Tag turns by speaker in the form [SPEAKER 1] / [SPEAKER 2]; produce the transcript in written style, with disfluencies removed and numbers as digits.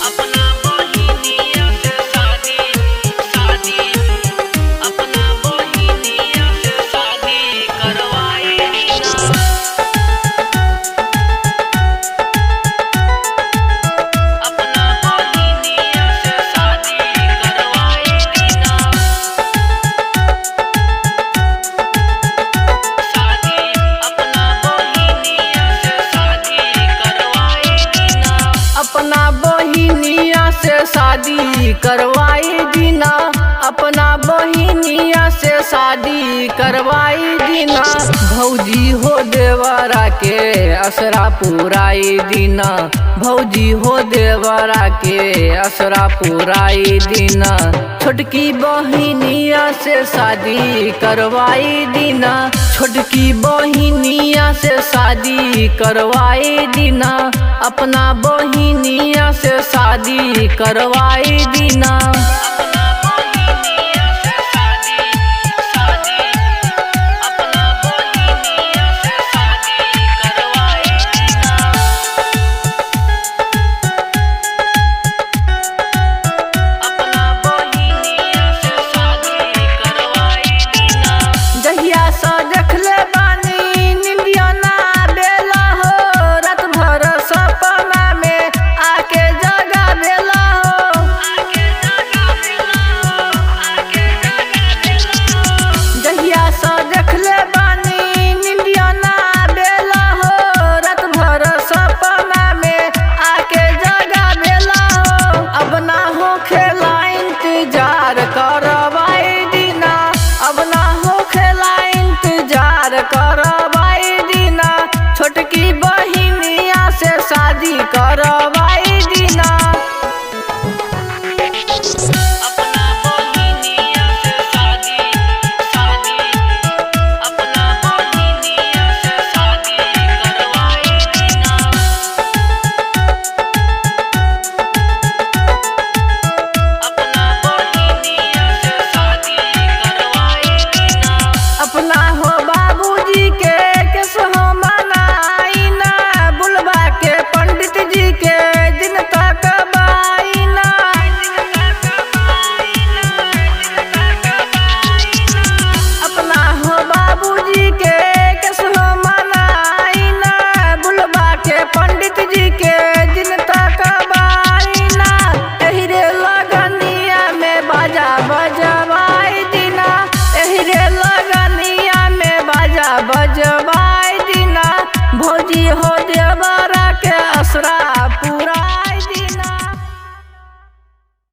[SPEAKER 1] अपना बहिनिया से शादी शादी अपना बहिनिया से शादी करवाई दीना। अपना बहिनिया से शादी करवाई दीना। शादी अपना बहिनिया से शादी करवाई दीना।
[SPEAKER 2] अपना बहिनिया से शादी करवाई दीना। अपना बहिनिया से शादी करवाई दीना। भौजी हो देवरा के असरा पुराई दीना। भौजी हो देवरा के असरा पुराई दीना। छोटकी बहिनिया से शादी करवाई दीना। छोटकी बहिनिया से शादी करवाई दीना। अपना बहिनिया से शादी करवाई दीना।
[SPEAKER 1] अपना बहिनिया से शादी शादी अपना बहिनिया से शादी करवाई दीना। अपना बहिनिया से शादी करवाई दीना।
[SPEAKER 2] जहिया से देखले बानी निंदिया ना बेला हो। रात भर सपना में आके जगा बेला हो।
[SPEAKER 1] आके जगा देला आके जगा देला।
[SPEAKER 2] जहिया से देखले बानी निंदिया ना बेला हो। रात भर सपना में आके जगा बेला हो। अब ना होखे